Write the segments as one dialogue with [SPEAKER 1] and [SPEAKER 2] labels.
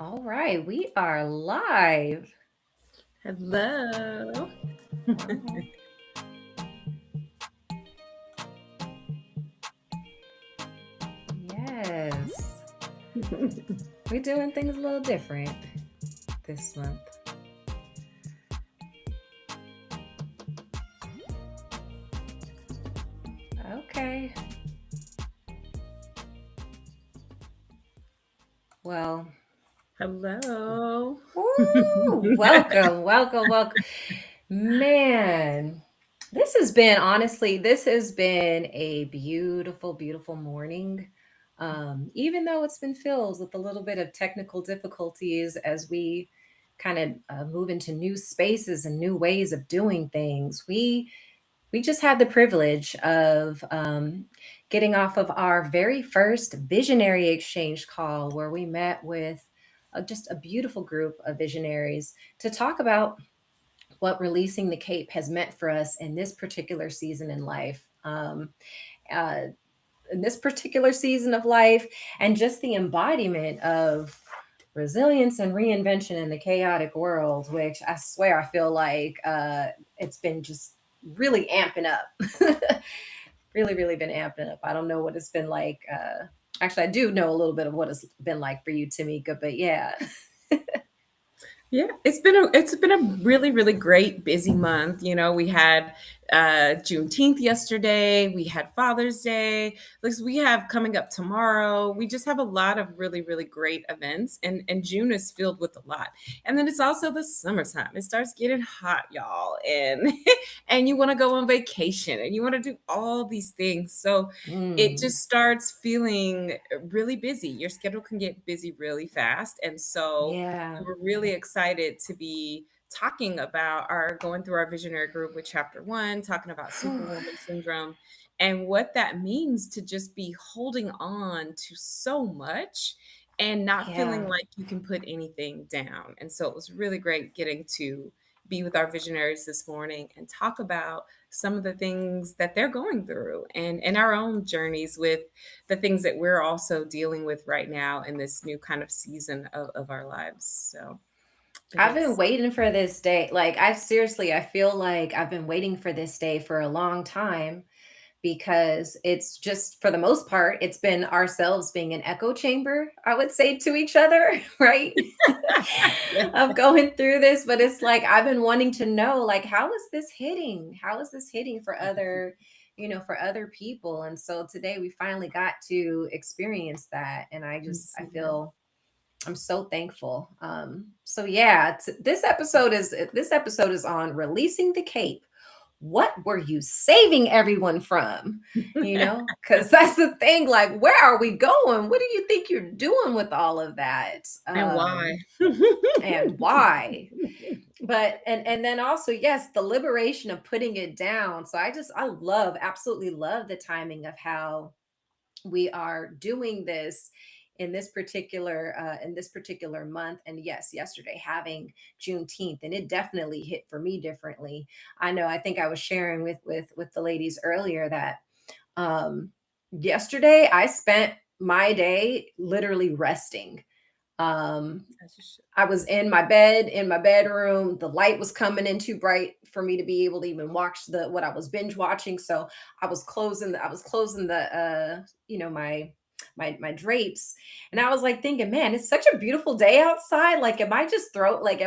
[SPEAKER 1] All right, we are live.
[SPEAKER 2] Hello.
[SPEAKER 1] All right. Yes. We're doing things a little different this month. Okay. Well,
[SPEAKER 2] Hello.
[SPEAKER 1] woo, welcome, welcome, welcome. Man, this has been a beautiful, beautiful morning. Even though it's been filled with a little bit of technical difficulties as we kind of move into new spaces and new ways of doing things, we just had the privilege of getting off of our very first visionary exchange call where we met with just a beautiful group of visionaries to talk about what releasing the cape has meant for us in this particular season in life. Uh, in this particular season of life, and just the embodiment of resilience and reinvention in the chaotic world, which I swear I feel like it's been just really amping up. Really, really been amping up. I don't know what it's been like. Actually, I do know a little bit of what it's been like for you, Tamika, but yeah.
[SPEAKER 2] Yeah, it's been a really great busy month. We had Juneteenth yesterday. We had Father's Day. Like so we have coming up tomorrow. We just have a lot of really great events, and June is filled with a lot. And then it's also the summertime. It starts getting hot, y'all, and and you want to go on vacation and you want to do all these things. So it
[SPEAKER 1] Mm,
[SPEAKER 2] just starts feeling really busy. Your schedule can get busy really fast, and so
[SPEAKER 1] yeah.
[SPEAKER 2] we're really excited to be talking about our going through our visionary group with chapter one, talking about Superwoman Syndrome and what that means to just be holding on to so much and not feeling
[SPEAKER 1] Yeah.
[SPEAKER 2] like you can put anything down. And so it was really great getting to be with our visionaries this morning and talk about some of the things that they're going through and our own journeys with the things that we're also dealing with right now in this new kind of season of our lives. So it
[SPEAKER 1] I've been
[SPEAKER 2] was,
[SPEAKER 1] waiting for this day. Like, I feel like I've been waiting for this day for a long time because it's just, for the most part, it's been ourselves being an echo chamber, I would say, to each other, right?
[SPEAKER 2] yeah,
[SPEAKER 1] Of going through this. But it's like, I've been wanting to know, like, how is this hitting? How is this hitting for for other people? And so today we finally got to experience that. And I feel I'm so thankful. So yeah, this episode is on releasing the cape. What were you saving everyone from? Because that's the thing. Like, where are we going? What do you think you're doing with all of that?
[SPEAKER 2] and why?
[SPEAKER 1] And why? But and then also, yes, the liberation of putting it down. So absolutely love the timing of how we are doing this in this particular month. And yes, yesterday having Juneteenth, and it definitely hit for me differently. I think I was sharing with the ladies earlier that um yesterday I spent my day literally resting. um
[SPEAKER 2] As you should.
[SPEAKER 1] I was in my bed, in my bedroom. The light was coming in too bright for me to be able to even watch the what I was binge watching. So I was closing the my drapes. And I was like thinking, man, it's such a beautiful day outside. Like, am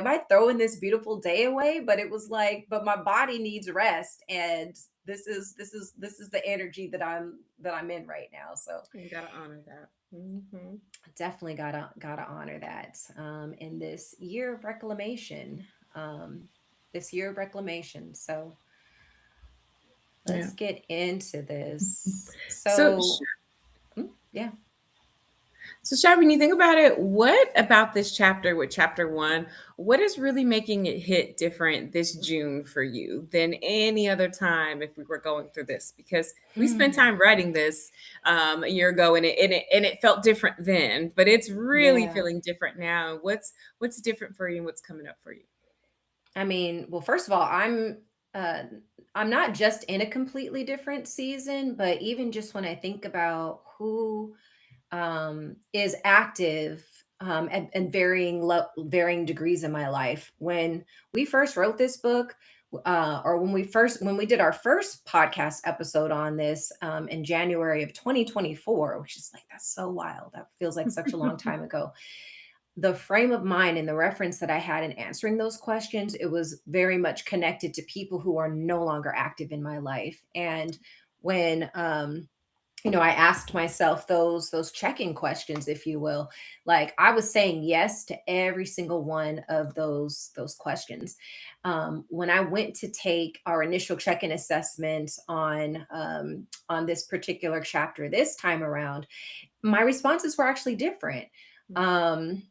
[SPEAKER 1] I throwing this beautiful day away? But it was like, but my body needs rest. And this is the energy that I'm in right now. So
[SPEAKER 2] You gotta honor that.
[SPEAKER 1] definitely gotta honor that in um, this year of reclamation. So
[SPEAKER 2] Yeah.
[SPEAKER 1] let's get into this.
[SPEAKER 2] So,
[SPEAKER 1] Yeah.
[SPEAKER 2] So, Shai, when you think about it, what about this chapter with chapter one, what is really making it hit different this June for you than any other time if we were going through this? Because we spent
[SPEAKER 1] Hmm.
[SPEAKER 2] time writing this a year ago, and it felt different then, but it's really
[SPEAKER 1] Yeah.
[SPEAKER 2] feeling different now. What's different for you, and what's coming up for you?
[SPEAKER 1] I mean, well, first of all, uh, I'm not just in a completely different season, but even just when I think about who is active and varying degrees in my life. When we first wrote this book, or when we did our first podcast episode on this in January of 2024, which is like, that's so wild. That feels like such a long time ago. The frame of mind and the reference that I had in answering those questions, it was very much connected to people who are no longer active in my life. And when I asked myself those check-in questions, if you will, like I was saying yes to every single one of those questions. When I went to take our initial check-in assessment on this particular chapter this time around, my responses were actually different. um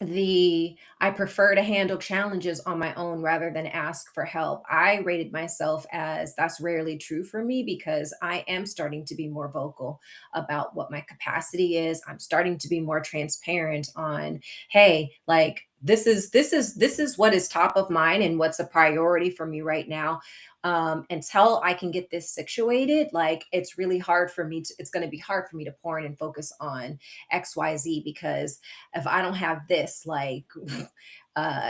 [SPEAKER 1] the I prefer to handle challenges on my own rather than ask for help. I rated myself as that's rarely true for me because I am starting to be more vocal about what my capacity is. I'm starting to be more transparent on, hey, like this is what is top of mind and what's a priority for me right now. Until I can get this situated, like it's going to be hard for me to pour in and focus on XYZ because if I don't have this, like,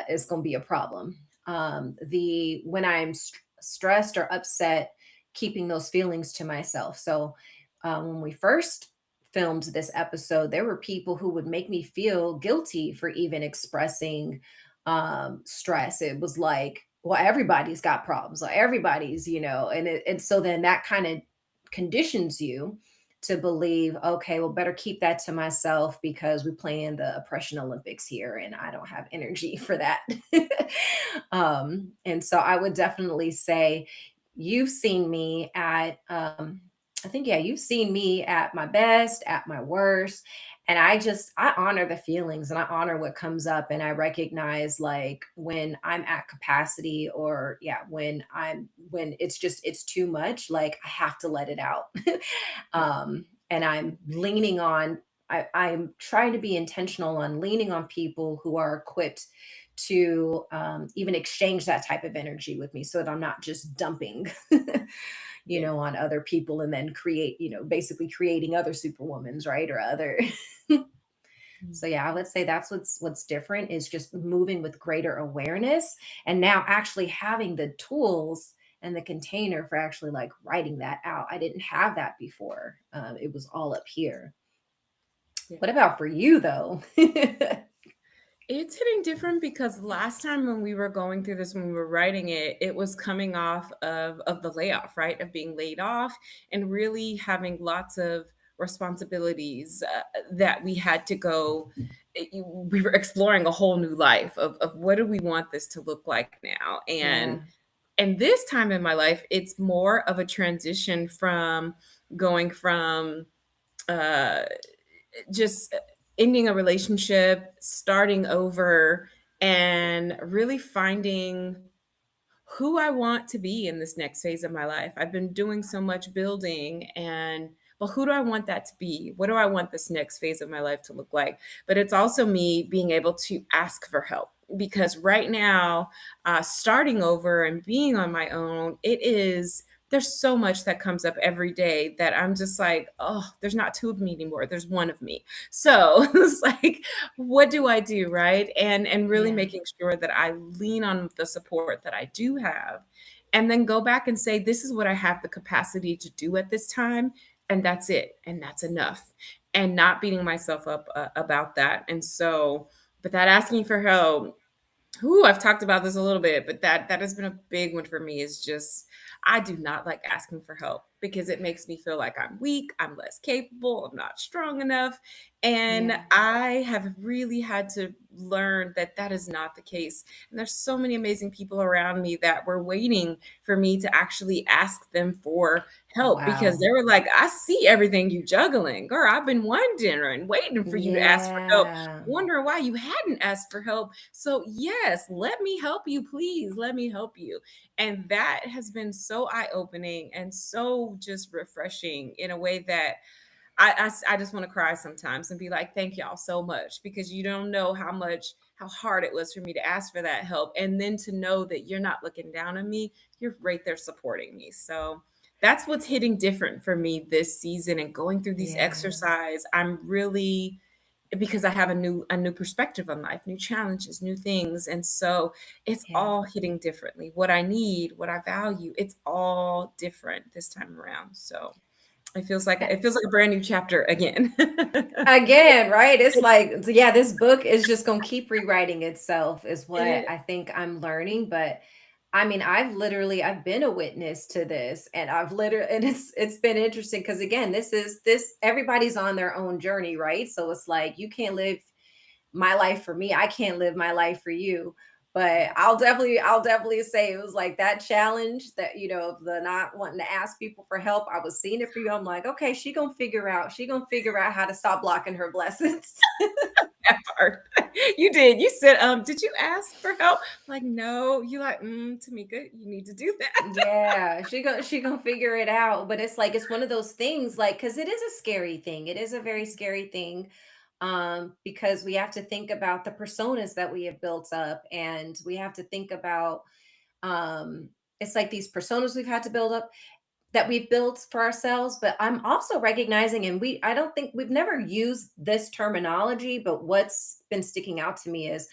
[SPEAKER 1] it's going to be a problem. The When I'm stressed or upset, keeping those feelings to myself. So, when we first filmed this episode, there were people who would make me feel guilty for even expressing stress. It was like, well, everybody's got problems. Like everybody's, and so then that kind of conditions you to believe, okay, well, better keep that to myself because we play in the oppression Olympics here and I don't have energy for that. And so I would definitely say you've seen me at, I think, yeah, you've seen me at my best, at my worst. And I honor the feelings and I honor what comes up. And I recognize like when I'm at capacity or, yeah, when it's too much, like I have to let it out. And I'm leaning on, I'm trying to be intentional on leaning on people who are equipped to even exchange that type of energy with me so that I'm not just dumping,
[SPEAKER 2] Yeah.
[SPEAKER 1] on other people and then basically creating other superwomans, right? Or other. So yeah, I would say that's what's different is just moving with greater awareness and now actually having the tools and the container for actually like writing that out. I didn't have that before. It was all up here.
[SPEAKER 2] Yeah.
[SPEAKER 1] What about for you though?
[SPEAKER 2] It's hitting different because last time when we were going through this, when we were writing it, it was coming off of the layoff, right? Of being laid off and really having lots of responsibilities that we had to go. We were exploring a whole new life of what do we want this to look like now,
[SPEAKER 1] Yeah.
[SPEAKER 2] and this time in my life, it's more of a transition from going from uh, just ending a relationship, starting over, and really finding who I want to be in this next phase of my life. I've been doing so much building and well, who do I want that to be? What do I want this next phase of my life to look like? But it's also me being able to ask for help because right now, starting over and being on my own, there's so much that comes up every day that I'm just like, oh, there's not two of me anymore. There's one of me. So it's like, what do I do, right? And really
[SPEAKER 1] Yeah.
[SPEAKER 2] making sure that I lean on the support that I do have, and then go back and say, this is what I have the capacity to do at this time, and that's it, and that's enough, and not beating myself up about that. And so, but that asking for help, Ooh, I've talked about this a little bit, but that has been a big one for me is just I do not like asking for help because it makes me feel like I'm weak, I'm less capable, I'm not strong enough. And
[SPEAKER 1] Yeah.
[SPEAKER 2] I have really had to learn that that is not the case. And there's so many amazing people around me that were waiting for me to actually ask them for help because
[SPEAKER 1] Wow.
[SPEAKER 2] they were like, I see everything you juggling. Girl, I've been wondering and waiting for you to ask for help,
[SPEAKER 1] Yeah.
[SPEAKER 2] wondering why you hadn't asked for help. So, yes, let me help you, please. Let me help you. And that has been so eye opening and so just refreshing in a way that I just want to cry sometimes and be like, thank y'all so much because you don't know how hard it was for me to ask for that help. And then to know that you're not looking down on me, you're right there supporting me. So, that's what's hitting different for me this season and going through these
[SPEAKER 1] Yeah.
[SPEAKER 2] exercise. I'm really because I have a new perspective on life, new challenges, new things. And so it's
[SPEAKER 1] Yeah.
[SPEAKER 2] all hitting differently. What I need, what I value, it's all different this time around. So it feels like a brand new chapter again.
[SPEAKER 1] Again, right? It's like, yeah, this book is just going to keep rewriting itself, is what
[SPEAKER 2] It
[SPEAKER 1] I think I'm learning. But I mean, I've been a witness to this, and and it's been interesting because again, this everybody's on their own journey, right? So it's like you can't live my life for me. I can't live my life for you. But I'll definitely say it was like that challenge that, of the not wanting to ask people for help. I was seeing it for you. I'm like, okay, she gonna figure out how to stop blocking her blessings.
[SPEAKER 2] that part. You did. You said, did you ask for help? Like, no. You like, Tamika, you need to do that.
[SPEAKER 1] Yeah, she gonna figure it out. But it's like it's one of those things, like, because it is a scary thing. It is a very scary thing, because we have to think about the personas that we have built up, and we have to think about, it's like these personas we've had to build up that we've built for ourselves. But I'm also recognizing, and I don't think we've never used this terminology, but what's been sticking out to me is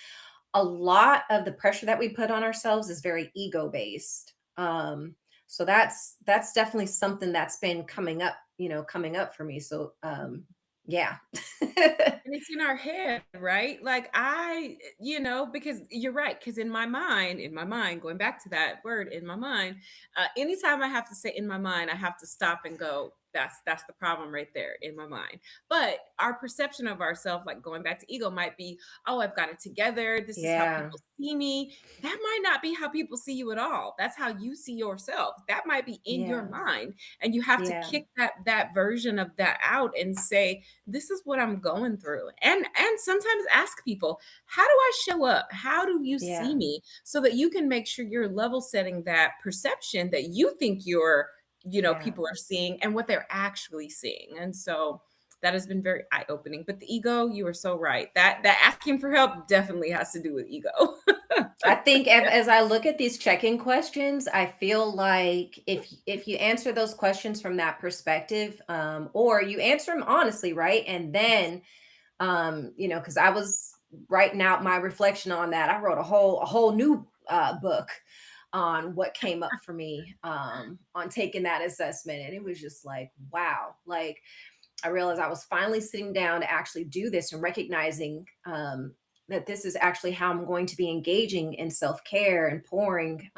[SPEAKER 1] a lot of the pressure that we put on ourselves is very ego based. So that's definitely something that's been coming up for me. So yeah.
[SPEAKER 2] And it's in our head, right? Like because you're right. Because in my mind, going back to that word, in my mind, anytime I have to say in my mind, I have to stop and go. That's the problem right there in my mind. But our perception of ourselves, like going back to ego, might be, oh, I've got it together. This is how
[SPEAKER 1] Yeah.
[SPEAKER 2] people see me. That might not be how people see you at all. That's how you see yourself. That might be in your
[SPEAKER 1] Yeah.
[SPEAKER 2] mind, and you have to
[SPEAKER 1] Yeah.
[SPEAKER 2] kick that version of that out and say, this is what I'm going through. And sometimes ask people, how do I show up? How do you see
[SPEAKER 1] Yeah.
[SPEAKER 2] me? So that you can make sure you're level setting that perception that you think
[SPEAKER 1] Yeah.
[SPEAKER 2] people are seeing and what they're actually seeing. And so that has been very eye opening. But the ego, you are so right. That asking for help definitely has to do with ego.
[SPEAKER 1] I think as I look at these check-in questions, I feel like if you answer those questions from that perspective, or you answer them honestly, right? And then, because I was writing out my reflection on that. I wrote a whole new book on what came up for me, on taking that assessment. And it was just like, wow. Like, I realized I was finally sitting down to actually do this and recognizing, that this is actually how I'm going to be engaging in self care and pouring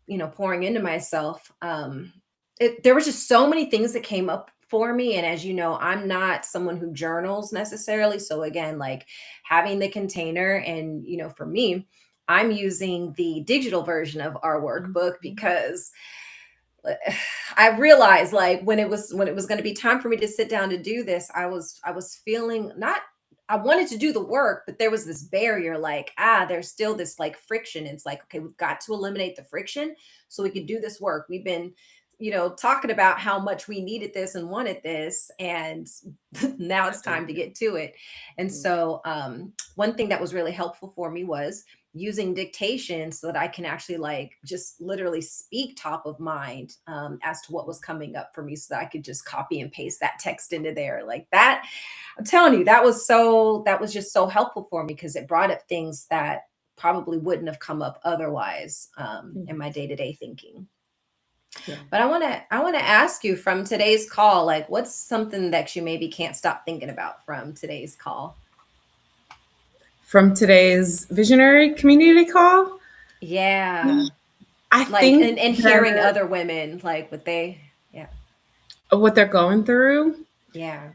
[SPEAKER 1] into myself. There was just so many things that came up for me. And as you know, I'm not someone who journals necessarily. So again, like having the container, and, for me, I'm using the digital version of our workbook
[SPEAKER 2] Mhm.
[SPEAKER 1] because I realized, like, when it was going to be time for me to sit down to do this, I was feeling not, I wanted to do the work, but there was this barrier, like, there's still this like friction. It's like, okay, we've got to eliminate the friction so we could do this work. We've been, talking about how much we needed this and wanted this, and now it's time to get to it. And
[SPEAKER 2] Mhm.
[SPEAKER 1] so, one thing that was really helpful for me was using dictation so that I can actually like just literally speak top of mind, as to what was coming up for me, so that I could just copy and paste that text into there like that. I'm telling you, that was just so helpful for me because it brought up things that probably wouldn't have come up otherwise, in my day-to-day thinking.
[SPEAKER 2] Yeah.
[SPEAKER 1] But I want to ask you, from today's call, like, what's something that you maybe can't stop thinking about from today's call?
[SPEAKER 2] From today's visionary community call,
[SPEAKER 1] Yeah.
[SPEAKER 2] I
[SPEAKER 1] Like,
[SPEAKER 2] think
[SPEAKER 1] and hearing
[SPEAKER 2] that
[SPEAKER 1] other women, like, yeah.
[SPEAKER 2] what they're going through,
[SPEAKER 1] Yeah.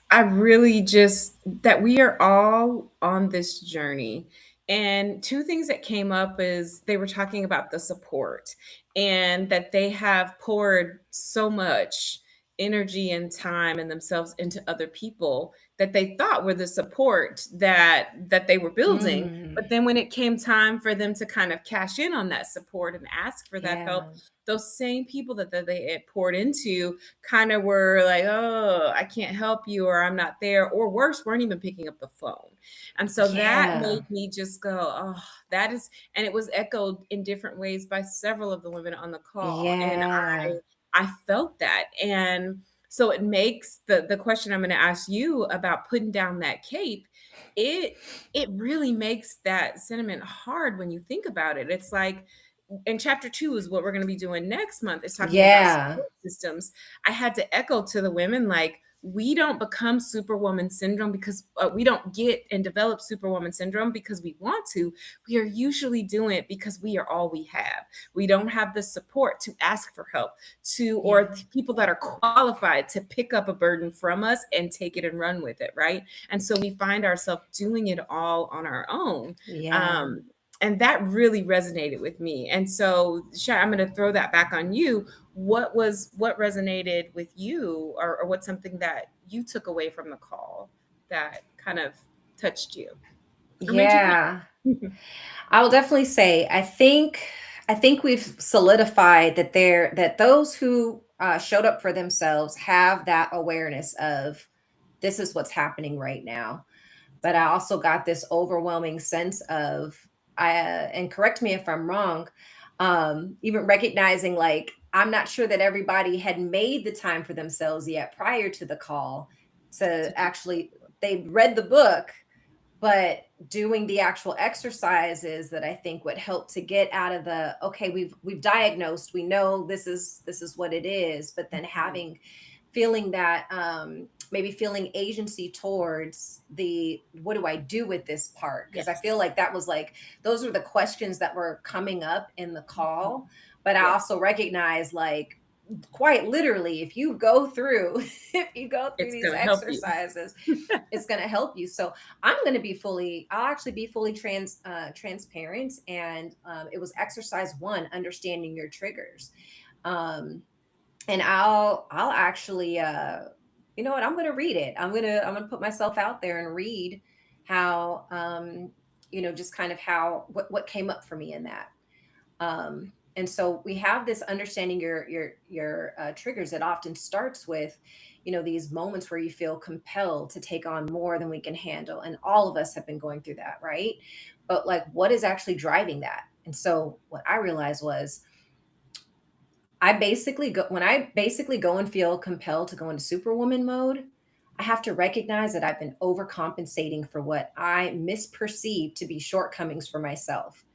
[SPEAKER 2] I really just that we are all on this journey. And two things that came up is they were talking about the support and that they have poured so much energy and time and themselves into other people that they thought were the support that they were building.
[SPEAKER 1] Mm,
[SPEAKER 2] But then when it came time for them to kind of cash in on that support and ask for that help,
[SPEAKER 1] yeah.
[SPEAKER 2] those same people that they had poured into kind of were like, oh, I can't help you, or I'm not there, or worse, weren't even picking up the phone. And so that
[SPEAKER 1] Yeah.
[SPEAKER 2] made me just go, oh, that is, and it was echoed in different ways by several of the women on the call. And
[SPEAKER 1] Yeah.
[SPEAKER 2] I felt that. And So it makes the question I'm going to ask you about putting down that cape, it it really makes that sentiment hard when you think about it. It's like, and chapter 2 is what we're going to be doing next month, is talking about
[SPEAKER 1] Yeah.
[SPEAKER 2] support systems. I had to echo to the women, like, we don't become Superwoman syndrome because we don't get and develop Superwoman syndrome because we want to. We are usually doing it because we are all we have. We don't have the support to ask for help, to,
[SPEAKER 1] Yeah.
[SPEAKER 2] or people that are qualified to pick up a burden from us and take it and run with it, right? And so we find ourselves doing it all on our own.
[SPEAKER 1] Yeah.
[SPEAKER 2] um, and that really resonated with me. And so, Shai, I'm going to throw that back on you. What resonated with you, or what's something that you took away from the call that kind of touched you or made you
[SPEAKER 1] Yeah.
[SPEAKER 2] think?
[SPEAKER 1] I will definitely say I think we've solidified that those who showed up for themselves have that awareness of this is what's happening right now. But I also got this overwhelming sense of and correct me if I'm wrong, even recognizing like I'm not sure that everybody had made the time for themselves yet prior to the call to actually they read the book, but doing the actual exercises that I think would help to get out of the okay, we've diagnosed, we know this is what it is, but then having feeling that maybe feeling agency towards the what do I do with this part, because I feel
[SPEAKER 2] Yes.
[SPEAKER 1] like that was like those were the questions that were coming up in the call, but I
[SPEAKER 2] Yeah.
[SPEAKER 1] also recognize like quite literally if you go through if you go through
[SPEAKER 2] It's
[SPEAKER 1] these
[SPEAKER 2] going to help you.
[SPEAKER 1] exercises it's going to help you. So I'm going to be fully I'll actually be fully transparent, and it was exercise one, understanding your triggers. um and I'll actually you know what, I'm going to read it. I'm going to put myself out there and read how just kind of how what came up for me in that. And so we have this understanding your triggers. It often starts with, these moments where you feel compelled to take on more than we can handle, and all of us have been going through that, right? But like, what is actually driving that? And so what I realized was, I basically go and feel compelled to go into superwoman mode. I have to recognize that I've been overcompensating for what I misperceived to be shortcomings for myself.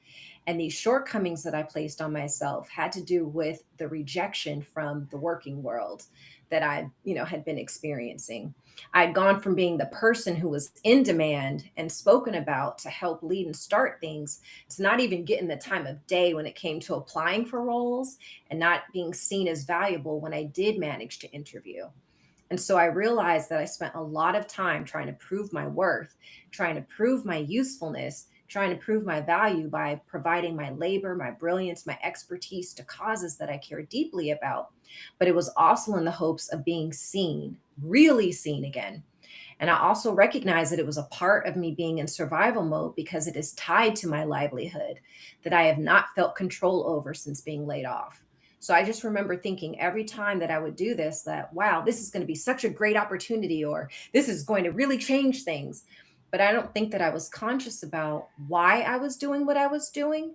[SPEAKER 1] And these shortcomings that I placed on myself had to do with the rejection from the working world that I had been experiencing. I'd gone from being the person who was in demand and spoken about to help lead and start things to not even getting the time of day when it came to applying for roles, and not being seen as valuable when I did manage to interview. And so I realized that I spent a lot of time trying to prove my worth, trying to prove my usefulness, trying to prove my value by providing my labor, my brilliance, my expertise to causes that I care deeply about. But it was also in the hopes of being seen, really seen again. And I also recognize that it was a part of me being in survival mode because it is tied to my livelihood that I have not felt control over since being laid off. So I just remember thinking every time that I would do this that, wow, this is going to be such a great opportunity, or this is going to really change things. But I don't think that I was conscious about why I was doing what I was doing,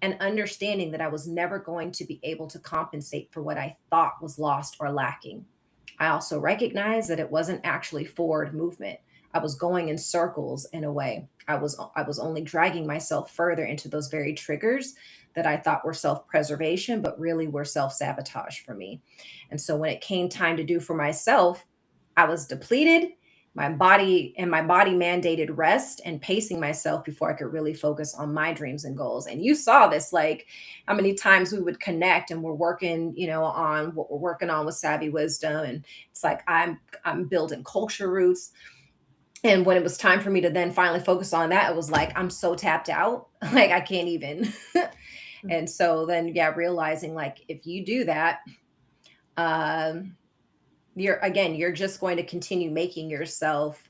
[SPEAKER 1] and understanding that I was never going to be able to compensate for what I thought was lost or lacking. I also recognized that it wasn't actually forward movement. I was going in circles in a way. I was only dragging myself further into those very triggers that I thought were self-preservation, but really were self-sabotage for me. And so when it came time to do for myself, I was depleted. My body mandated rest and pacing myself before I could really focus on my dreams and goals. And you saw this, like how many times we would connect and we're working, on what we're working on with Savvy Wisdom. And it's like I'm building culture roots. And when it was time for me to then finally focus on that, it was like I'm so tapped out, like I can't even. And so then, yeah, realizing like if you do that, um, you're just going to continue making yourself.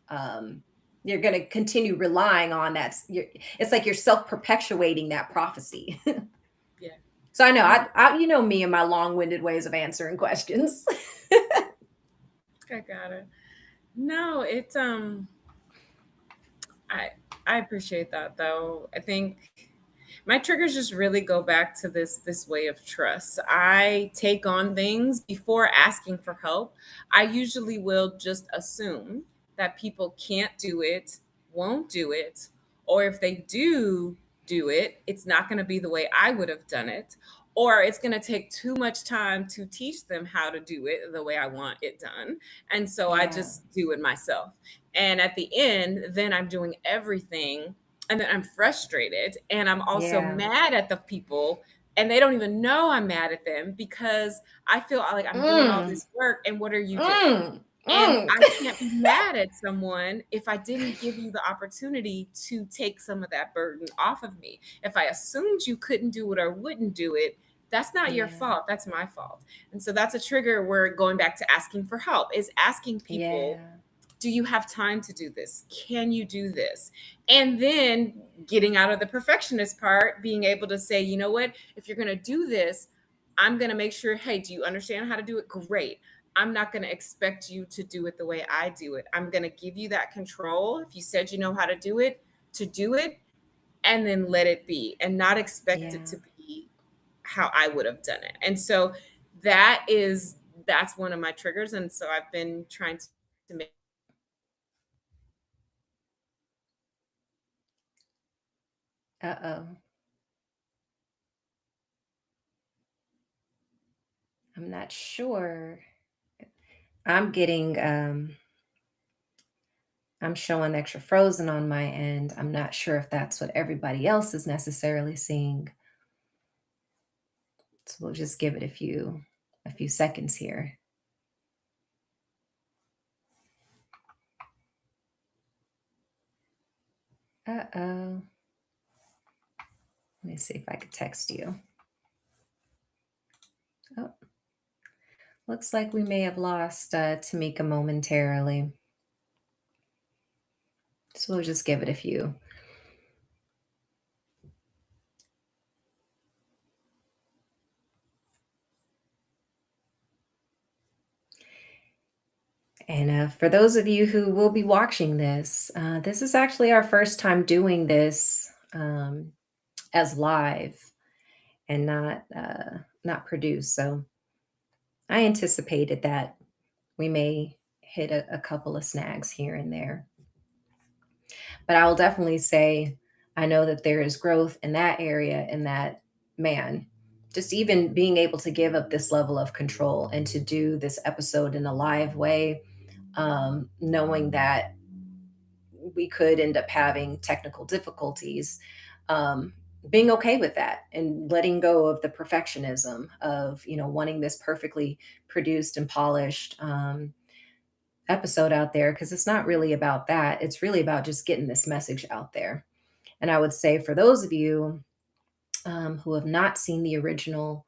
[SPEAKER 1] You're going to continue relying on that. It's like you're self perpetuating that prophecy.
[SPEAKER 2] Yeah.
[SPEAKER 1] So I know
[SPEAKER 2] No,
[SPEAKER 1] you know me and my long winded ways of answering questions.
[SPEAKER 2] I got it. No, I I appreciate that though. I think My triggers just really go back to this way of trust. I take on things before asking for help. I usually will just assume that people can't do it, won't do it, or if they do it, it's not going to be the way I would have done it, or it's going to take too much time to teach them how to do it the way I want it done. And so I
[SPEAKER 1] Yeah.
[SPEAKER 2] just do it myself. And at the end, then I'm doing everything, and then I'm frustrated, and I'm also
[SPEAKER 1] Yeah.
[SPEAKER 2] mad at the people, and they don't even know I'm mad at them because I feel like I'm doing all
[SPEAKER 1] Mm.
[SPEAKER 2] this work, and what are you doing?
[SPEAKER 1] Mm.
[SPEAKER 2] And
[SPEAKER 1] Mm.
[SPEAKER 2] I can't be mad at someone if I didn't give you the opportunity to take some of that burden off of me. If I assumed you couldn't do it or wouldn't do it, that's not your
[SPEAKER 1] Yeah.
[SPEAKER 2] fault. That's my fault. And so that's a trigger where going back to asking for help is asking people,
[SPEAKER 1] Yeah.
[SPEAKER 2] do you have time to do this? Can you do this? And then getting out of the perfectionist part, being able to say, you know what, if you're going to do this, I'm going to make sure, hey, do you understand how to do it? Great. I'm not going to expect you to do it the way I do it. I'm going to give you that control. If you said you know how to do it, and then let it be and not expect it
[SPEAKER 1] Yeah.
[SPEAKER 2] to be how I would have done it. And so that is that's one of my triggers. And so I've been trying to make
[SPEAKER 1] Uh-oh. I'm not sure. I'm getting I'm showing extra frozen on my end. I'm not sure if that's what everybody else is necessarily seeing. So we'll just give it a few seconds here. Uh-oh. Let me see if I could text you. Oh, looks like we may have lost Tamika momentarily. So we'll just give it a few. And for those of you who will be watching this, this is actually our first time doing this as live and not produced. So I anticipated that we may hit a couple of snags here and there. But I will definitely say I know that there is growth in that area, and that, man, just even being able to give up this level of control and to do this episode in a live way, knowing that we could end up having technical difficulties, um, being okay with that and letting go of the perfectionism of, wanting this perfectly produced and polished episode out there, because it's not really about that. It's really about just getting this message out there. And I would say for those of you who have not seen the original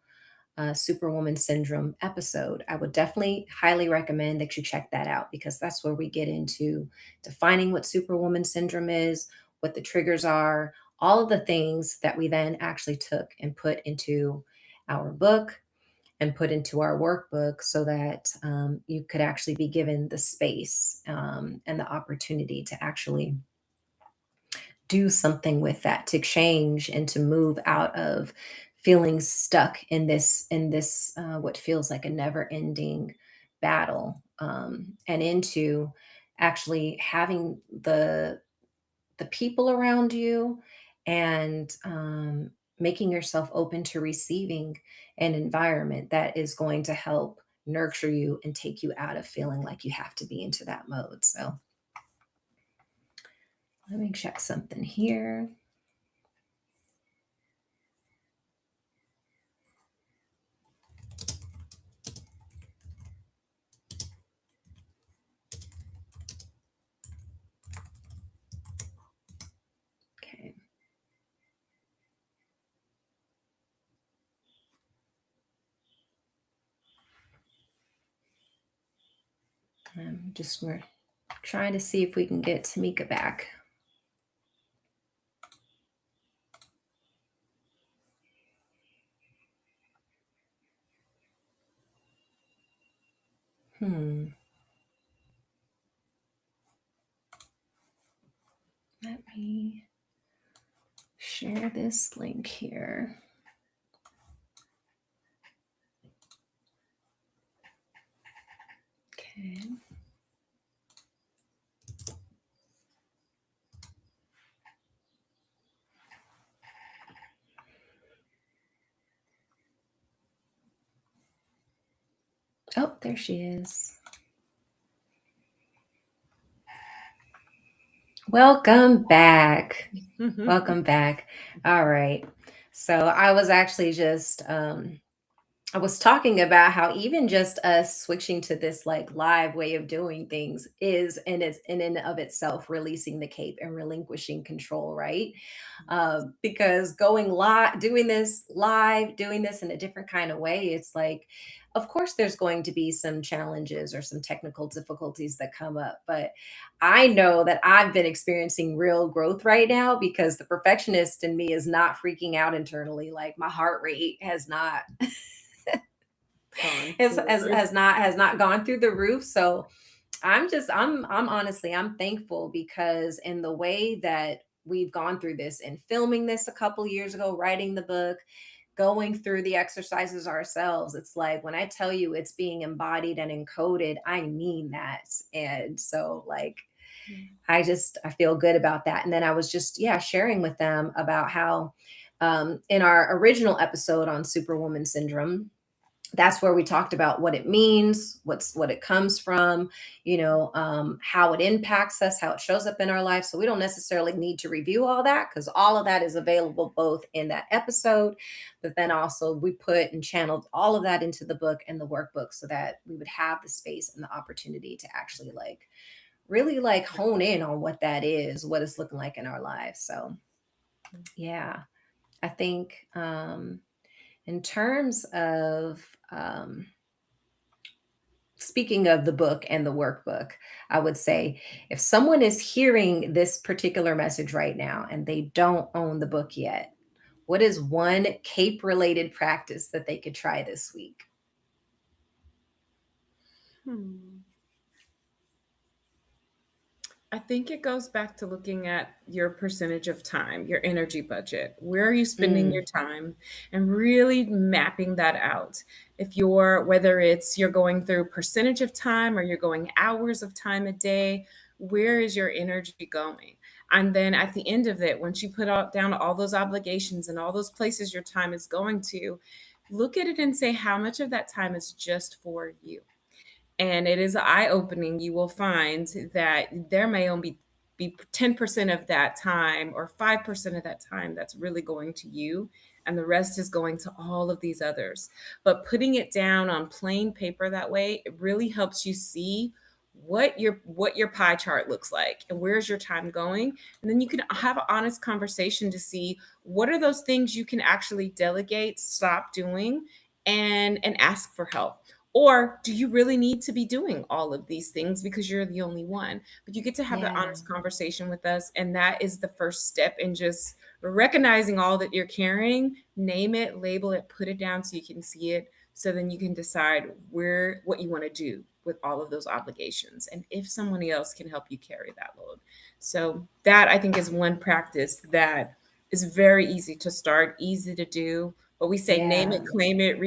[SPEAKER 1] Superwoman Syndrome episode, I would definitely highly recommend that you check that out, because that's where we get into defining what Superwoman Syndrome is, what the triggers are, all of the things that we then actually took and put into our book and put into our workbook, so that you could actually be given the space and the opportunity to actually do something with that, to change and to move out of feeling stuck in this what feels like a never ending battle, and into actually having the people around you, and making yourself open to receiving an environment that is going to help nurture you and take you out of feeling like you have to be into that mode. So let me check something here. Okay. We're trying to see if we can get Tamika back. Hmm. Let me share this link here. Okay. Oh, there she is. Welcome back. Welcome back. All right. So I was actually just I was talking about how even just us switching to this like live way of doing things is in and of itself releasing the cape and relinquishing control, right? Because going live, doing this live, doing this in a different kind of way, it's like, of course, there's going to be some challenges or some technical difficulties that come up, but I know that I've been experiencing real growth right now because the perfectionist in me is not freaking out internally. Like my heart rate has not
[SPEAKER 2] Gone
[SPEAKER 1] has,
[SPEAKER 2] through the
[SPEAKER 1] has
[SPEAKER 2] roof.
[SPEAKER 1] has not gone through the roof. So I'm honestly I'm thankful because in the way that we've gone through this and filming this a couple years ago, writing the book, going through the exercises ourselves, it's like when I tell you it's being embodied and encoded, I mean that. And so like I feel good about that. And then I was just sharing with them about how in our original episode on Superwoman Syndrome, that's where we talked about what it means, what it comes from, how it impacts us, how it shows up in our life. So we don't necessarily need to review all that because all of that is available both in that episode, but then also we put and channeled all of that into the book and the workbook so that we would have the space and the opportunity to actually like really like hone in on what that is, what it's looking like in our lives. So yeah, I think in terms of speaking of the book and the workbook, I would say if someone is hearing this particular message right now and they don't own the book yet, what is one cape related practice that they could try this week?
[SPEAKER 2] Hmm. I think it goes back to looking at your percentage of time, your energy budget. Where are you spending
[SPEAKER 1] Mm,
[SPEAKER 2] your time? And really mapping that out. If you're, whether it's you're going through percentage of time or you're going hours of time a day, where is your energy going? And then at the end of it, once you put out, down all those obligations and all those places your time is going to, look at it and say how much of that time is just for you. And it is eye opening. You will find that there may only be 10% of that time or 5% of that time that's really going to you. And the rest is going to all of these others. But putting it down on plain paper that way, it really helps you see what your pie chart looks like and where's your time going. And then you can have an honest conversation to see what are those things you can actually delegate, stop doing, and ask for help. Or do you really need to be doing all of these things because you're the only one? But you get to have the
[SPEAKER 1] yeah,
[SPEAKER 2] honest conversation with us. And that is the first step in just recognizing all that you're carrying, name it, label it, put it down so you can see it. So then you can decide what you want to do with all of those obligations and if somebody else can help you carry that load. So that I think is one practice that is very easy to start, easy to do, but we say name it,
[SPEAKER 1] yeah.
[SPEAKER 2] claim it,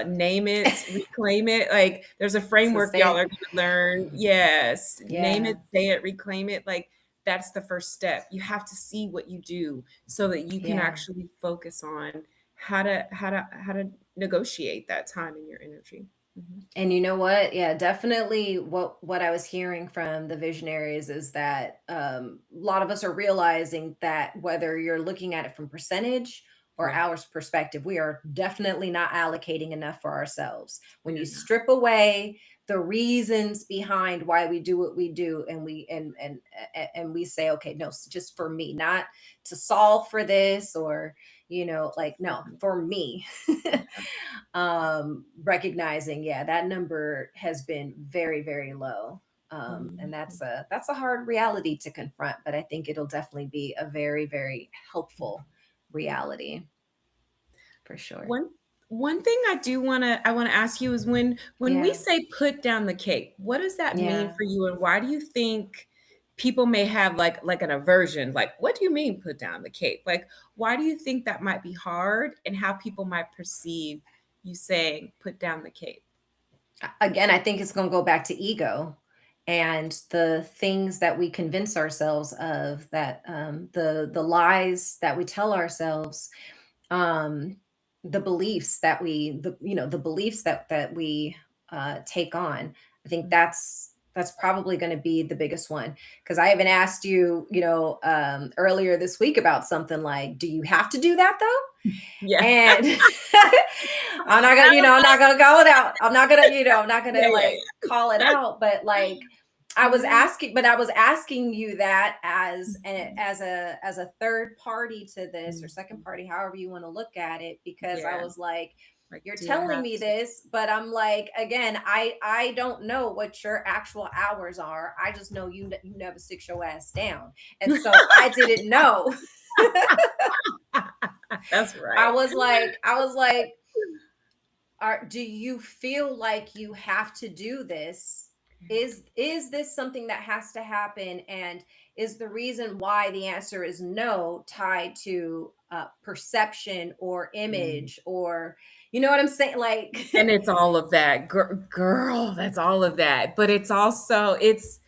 [SPEAKER 2] name it, reclaim it. Like there's a
[SPEAKER 1] So
[SPEAKER 2] framework y'all
[SPEAKER 1] say,
[SPEAKER 2] are going to learn. Yes, name
[SPEAKER 1] yeah,
[SPEAKER 2] it, say it, reclaim it. Like that's the first step. You have to see what you do so that you can
[SPEAKER 1] yeah.
[SPEAKER 2] actually focus on how to negotiate that time and your energy. Mhm.
[SPEAKER 1] And you know what? Yeah, definitely what I was hearing from the visionaries is that a lot of us are realizing that whether you're looking at it from percentage or
[SPEAKER 2] Yeah,
[SPEAKER 1] hours perspective, we are definitely not allocating enough for ourselves. When
[SPEAKER 2] we
[SPEAKER 1] you
[SPEAKER 2] are not.
[SPEAKER 1] strip away the reasons behind why we do what we do and and we say, okay, no, just for me, not to solve for this or like no, for me. Recognizing that number has been very very low, and
[SPEAKER 2] Mhm.
[SPEAKER 1] that's a hard reality to confront, but I think it'll definitely be a very very helpful reality for sure.
[SPEAKER 2] One one thing I want to ask you is when we
[SPEAKER 1] Yeah,
[SPEAKER 2] say put down the cake, what does that mean
[SPEAKER 1] yeah.
[SPEAKER 2] for you and why do you think people may have like an aversion, like, what do you mean put down the cape? Like, why do you think that might be hard, and how people might perceive you saying put down the cape?
[SPEAKER 1] Again, I think it's going to go back to ego and the things that we convince ourselves of, that the lies that we tell ourselves, um the beliefs that we the you know the beliefs that we take on. I think that's probably going to be the biggest one, because I even asked you, earlier this week about something like, do you have to do that though?
[SPEAKER 2] Yeah.
[SPEAKER 1] And I'm not
[SPEAKER 2] I
[SPEAKER 1] gonna,
[SPEAKER 2] was
[SPEAKER 1] I'm not
[SPEAKER 2] like,
[SPEAKER 1] gonna call it out. I'm not gonna
[SPEAKER 2] yeah, yeah,
[SPEAKER 1] like call it out, but like
[SPEAKER 2] yeah.
[SPEAKER 1] I was asking you that
[SPEAKER 2] Mhm.
[SPEAKER 1] as a third party to this, or second
[SPEAKER 2] Mhm.
[SPEAKER 1] party, however you want to look at it, because I
[SPEAKER 2] Yeah.
[SPEAKER 1] was like,
[SPEAKER 2] Like,
[SPEAKER 1] you're
[SPEAKER 2] do I
[SPEAKER 1] telling
[SPEAKER 2] have
[SPEAKER 1] me
[SPEAKER 2] to?
[SPEAKER 1] this, but I'm like, again, I don't know what your actual hours are. I just know you never sit your ass down, and so I didn't know.
[SPEAKER 2] That's right.
[SPEAKER 1] I was like, do you feel like you have to do this? Is this something that has to happen? And is the reason why the answer is no tied to perception or
[SPEAKER 2] Mm.
[SPEAKER 1] image, or you know what I'm saying? Like,
[SPEAKER 2] And it's all of that. Girl, that's all of that. But it's also it's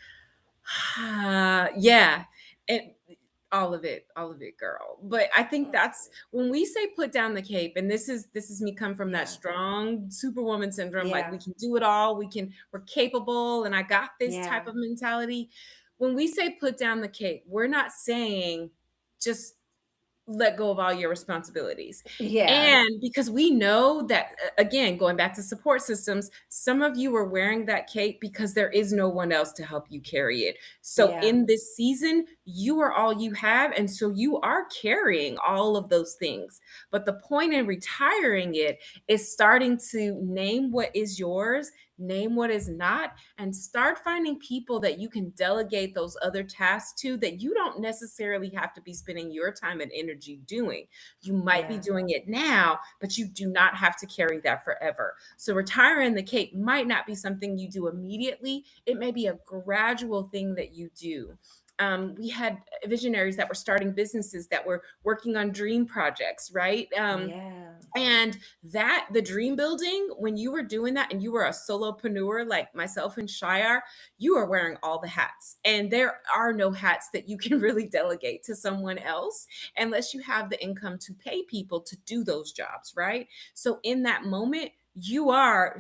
[SPEAKER 2] yeah. And all of it, girl. But I think that's when we say put down the cape, and this is me come from that
[SPEAKER 1] yeah,
[SPEAKER 2] strong superwoman syndrome, like we
[SPEAKER 1] yeah,
[SPEAKER 2] can do it all, we're capable, and I got this type
[SPEAKER 1] yeah,
[SPEAKER 2] of mentality. When we say put down the cape, we're not saying just let go of all your responsibilities.
[SPEAKER 1] yeah,
[SPEAKER 2] And because we know that, again, going back to support systems, some of you are wearing that cape because there is no one else to help you carry it. So
[SPEAKER 1] yeah,
[SPEAKER 2] in this season, you are all you have. And so you are carrying all of those things. But the point in retiring it is starting to name what is yours, name what is not, and start finding people that you can delegate those other tasks to that you don't necessarily have to be spending your time and energy doing. You might be
[SPEAKER 1] yeah,
[SPEAKER 2] doing it now, but you do not have to carry that forever. So retiring the cape might not be something you do immediately. It may be a gradual thing that you do. We had visionaries that were starting businesses, that were working on dream projects, right?
[SPEAKER 1] yeah,
[SPEAKER 2] And that the dream building, when you were doing that and you were a solopreneur like myself and Shire, you are wearing all the hats. And there are no hats that you can really delegate to someone else unless you have the income to pay people to do those jobs, right? So in that moment, you are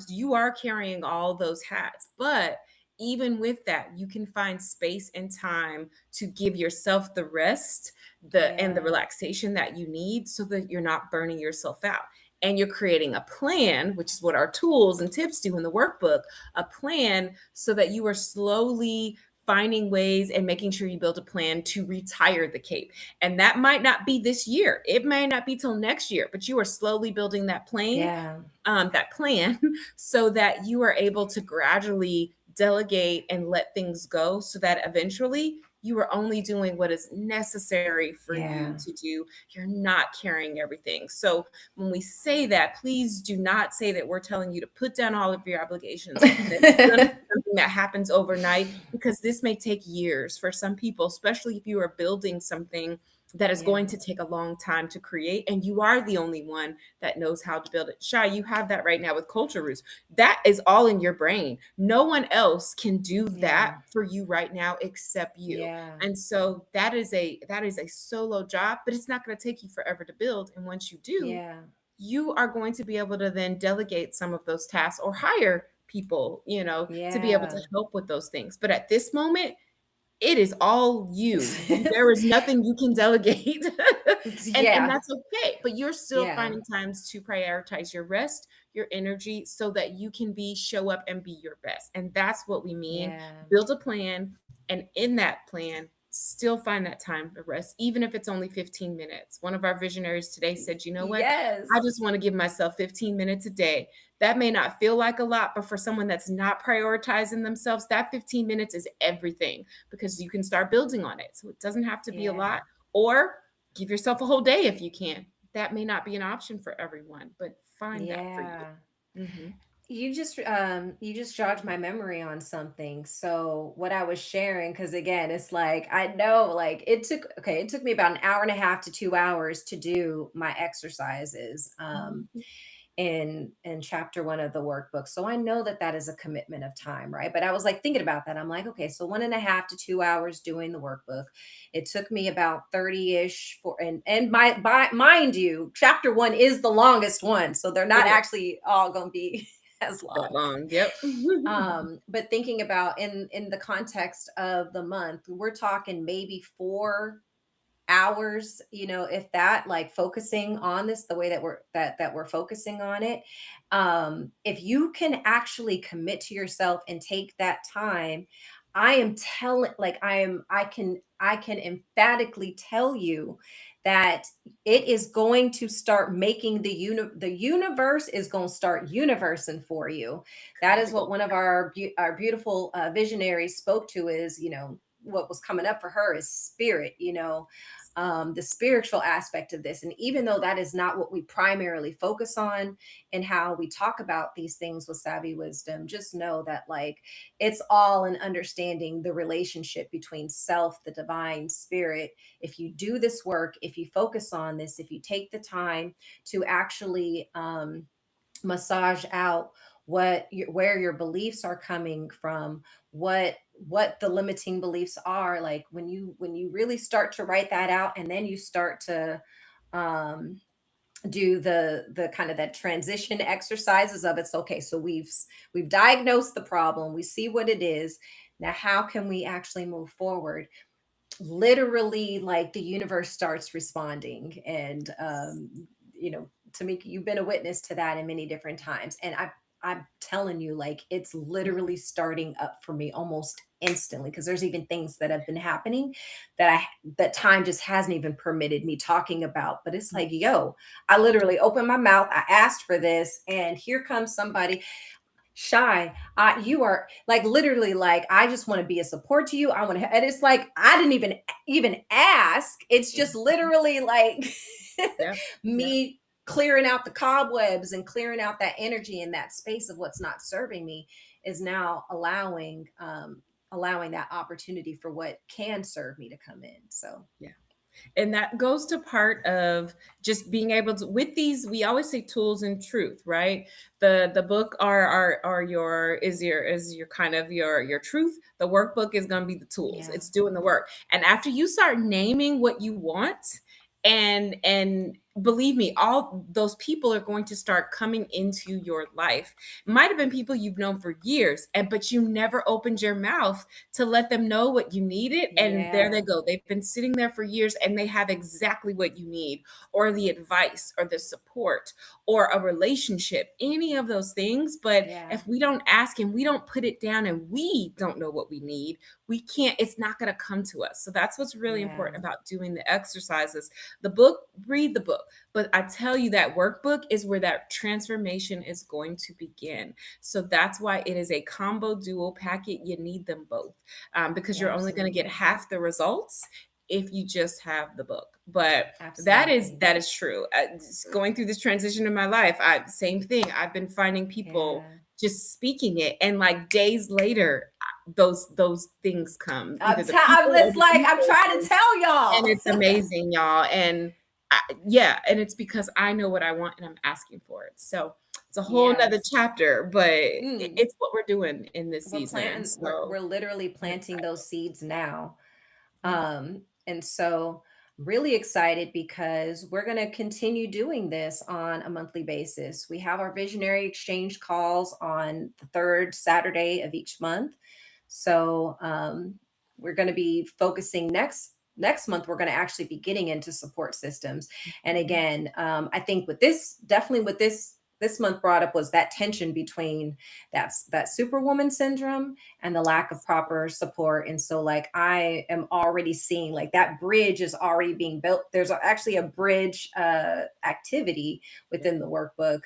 [SPEAKER 2] carrying all those hats. But even with that, you can find space and time to give yourself the rest, the
[SPEAKER 1] yeah,
[SPEAKER 2] relaxation that you need, so that you're not burning yourself out. And you're creating a plan, which is what our tools and tips do in the workbook, a plan so that you are slowly finding ways and making sure you build a plan to retire the cape. And that might not be this year. It may not be till next year, but you are slowly building
[SPEAKER 1] yeah,
[SPEAKER 2] that plan so that you are able to gradually delegate and let things go, so that eventually you are only doing what is necessary for you
[SPEAKER 1] yeah.
[SPEAKER 2] to do. You're not carrying everything. So when we say that, please do not say that we're telling you to put down all of your obligations, that it's going to be something that happens overnight, because this may take years for some people, especially if you are building something that is going
[SPEAKER 1] Yeah,
[SPEAKER 2] to take a long time to create, and you are the only one that knows how to build it. Shy, you have that right now with Culture Roots. That is all in your brain. No one else can do that
[SPEAKER 1] yeah,
[SPEAKER 2] for you right now except you.
[SPEAKER 1] yeah,
[SPEAKER 2] And so that is a solo job, but it's not going to take you forever to build. And once you do,
[SPEAKER 1] yeah,
[SPEAKER 2] you are going to be able to then delegate some of those tasks or hire people, to be able to
[SPEAKER 1] yeah.
[SPEAKER 2] help with those things. But at this moment, it is all you. There is nothing you can delegate. And
[SPEAKER 1] Yeah,
[SPEAKER 2] that's okay. But you're still
[SPEAKER 1] yeah,
[SPEAKER 2] finding times to prioritize your rest, your energy, so that you can show up and be your best. And that's what we mean.
[SPEAKER 1] yeah.
[SPEAKER 2] Build a plan, and in that plan, still find that time to rest, even if it's only 15 minutes. One of our visionaries today said, you know what? I
[SPEAKER 1] Yes.
[SPEAKER 2] just want to give myself 15 minutes a day. That may not feel like a lot, but for someone that's not prioritizing themselves, that 15 minutes is everything, because you can start building on it. So it doesn't have to be a
[SPEAKER 1] Yeah,
[SPEAKER 2] lot, or give yourself a whole day if you can. That may not be an option for everyone, but find that for you.
[SPEAKER 1] yeah.
[SPEAKER 2] Mhm.
[SPEAKER 1] You just jogged my memory on something. So what I was sharing, because again, it's like I know like it took me about an hour and a half to 2 hours to do my exercises.
[SPEAKER 2] Mhm.
[SPEAKER 1] In chapter one of the workbook. So I know that that is a commitment of time, right? But I was like thinking about that. I'm like, okay, so 1.5 to 2 hours doing the workbook. It took me about 30-ish for and mind you, chapter one is the longest one. So they're
[SPEAKER 2] It
[SPEAKER 1] not
[SPEAKER 2] is
[SPEAKER 1] actually all gonna be as
[SPEAKER 2] that
[SPEAKER 1] long.
[SPEAKER 2] long. Yep.
[SPEAKER 1] But thinking about in the context of the month, we're talking maybe 4 hours, if that, like focusing on this the way that we're focusing on it. If you can actually commit to yourself and take that time, I am telling like I can emphatically tell you that it is going to start making the universe is going to start universing for you. That is what
[SPEAKER 2] Incredible.
[SPEAKER 1] one of our beautiful visionaries spoke to, is what was coming up for her is spirit, the spiritual aspect of this. And even though that is not what we primarily focus on and how we talk about these things with Savvy Wisdom, just know that like it's all in understanding the relationship between self, the divine spirit. If you do this work, if you focus on this, if you take the time to actually massage out where your beliefs are coming from, what the limiting beliefs are, like when you really start to write that out, and then you start to um do the kind of that transition exercises of it's okay, so we've diagnosed the problem, we see what it is. Now how can we actually move forward? Literally, like the universe starts responding. And Tamika, you've been a witness to that in many different times, and I'm telling you, like it's literally starting up for me almost instantly, because there's even things that have been happening that time just hasn't even permitted me talking about. But it's like, yo, I literally opened my mouth, I asked for this, and here comes somebody. Shy, you are like literally like I just want to be a support to you. I want to, and it's like I didn't even ask. It's just literally like
[SPEAKER 2] Yeah. Yeah.
[SPEAKER 1] me clearing out the cobwebs and clearing out that energy and that space of what's not serving me is now allowing that opportunity for what can serve me to come in. So
[SPEAKER 2] Yeah. And that goes to part of just being able to, with these, we always say tools and truth, right? The book are your is your kind of your truth. The workbook is going to be the tools.
[SPEAKER 1] yeah,
[SPEAKER 2] It's doing the work. And after you start naming what you want, and believe me, all those people are going to start coming into your life. Might have been people you've known for years, and but you never opened your mouth to let them know what you needed. And there they
[SPEAKER 1] yeah,
[SPEAKER 2] go. They've been sitting there for years and they have exactly what you need, or the advice, or the support, or a relationship, any of those things. But
[SPEAKER 1] yeah,
[SPEAKER 2] if we don't ask and we don't put it down and we don't know what we need, we can't, it's not going to come to us. So that's what's really
[SPEAKER 1] yeah.
[SPEAKER 2] important about doing the exercises. The book, read the book. But I tell you, that workbook is where that transformation is going to begin. So that's why it is a combo dual packet. You need them both, because
[SPEAKER 1] Yeah,
[SPEAKER 2] you're only going to get
[SPEAKER 1] absolutely.
[SPEAKER 2] half the results if you just have the book. But
[SPEAKER 1] Absolutely.
[SPEAKER 2] that is true. Just going through this transition in my life, I same thing. I've been finding people
[SPEAKER 1] Yeah.
[SPEAKER 2] just speaking it, and like days later, those things come. Either the people or
[SPEAKER 1] It's
[SPEAKER 2] the
[SPEAKER 1] like I'm trying to
[SPEAKER 2] resources,
[SPEAKER 1] tell
[SPEAKER 2] and
[SPEAKER 1] y'all.
[SPEAKER 2] it's amazing, y'all. And yeah, and it's because I know what I want and I'm asking for it. So it's a whole nother
[SPEAKER 1] Yes.
[SPEAKER 2] chapter, but
[SPEAKER 1] Mm.
[SPEAKER 2] it's what we're doing in this
[SPEAKER 1] We're
[SPEAKER 2] season.
[SPEAKER 1] planting, we're
[SPEAKER 2] So
[SPEAKER 1] literally
[SPEAKER 2] I'm
[SPEAKER 1] planting
[SPEAKER 2] excited.
[SPEAKER 1] those seeds now.
[SPEAKER 2] Yeah.
[SPEAKER 1] And so really excited because we're going to continue doing this on a monthly basis. We have our visionary exchange calls on the third Saturday of each month. So we're going to be focusing next month. We're going to actually be getting into support systems. And
[SPEAKER 2] Mhm.
[SPEAKER 1] again, I think with this, definitely with this month brought up was that tension between that Superwoman syndrome and the lack of proper support. And so like I am already seeing like that bridge is already being built. There's actually a bridge activity
[SPEAKER 2] Yeah.
[SPEAKER 1] within the workbook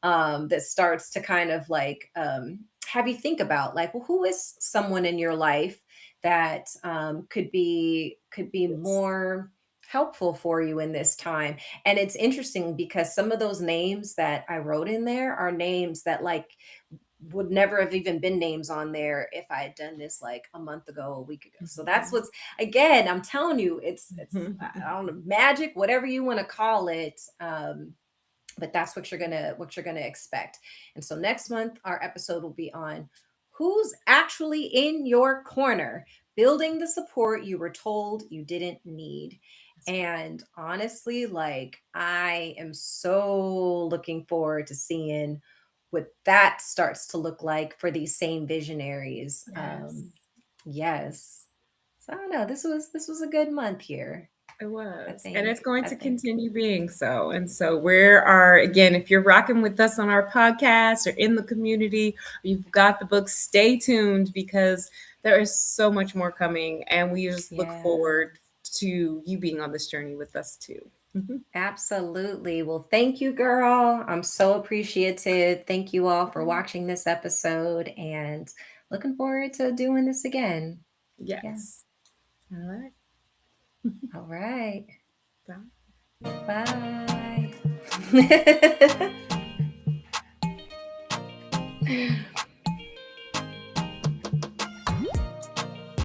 [SPEAKER 1] that starts to kind of like have you think about like, well, who is someone in your life that could be
[SPEAKER 2] Yes.
[SPEAKER 1] more helpful for you in this time. And it's interesting because some of those names that I wrote in there are names that like would never have even been names on there if I had done this like a month ago, a week ago. So that's
[SPEAKER 2] Mhm.
[SPEAKER 1] what's, again, I'm telling you, it's I don't know, magic, whatever you want to call it. But that's what you're gonna expect. And so next month our episode will be on who's actually in your corner, building the support you were told you didn't need.
[SPEAKER 2] That's right.
[SPEAKER 1] And honestly, like, I am so looking forward to seeing what that starts to look like for these same visionaries.
[SPEAKER 2] Yes.
[SPEAKER 1] Yes. So I don't know, this was a good month here.
[SPEAKER 2] It
[SPEAKER 1] i
[SPEAKER 2] was. And it's
[SPEAKER 1] think
[SPEAKER 2] going
[SPEAKER 1] i
[SPEAKER 2] to
[SPEAKER 1] think
[SPEAKER 2] continue being so. And so we are, again, if you're rocking with us on our podcast or in the community, or you've got the book, stay tuned because there is so much more coming. And we just look
[SPEAKER 1] yeah.
[SPEAKER 2] forward to you being on this journey with us too. Mhm.
[SPEAKER 1] Absolutely. Well, thank you, girl. I'm so appreciative. Thank you all for watching this episode and looking forward to doing this again. Yeah.
[SPEAKER 2] Yes. All right.
[SPEAKER 1] All right.
[SPEAKER 2] Bye.
[SPEAKER 1] Bye.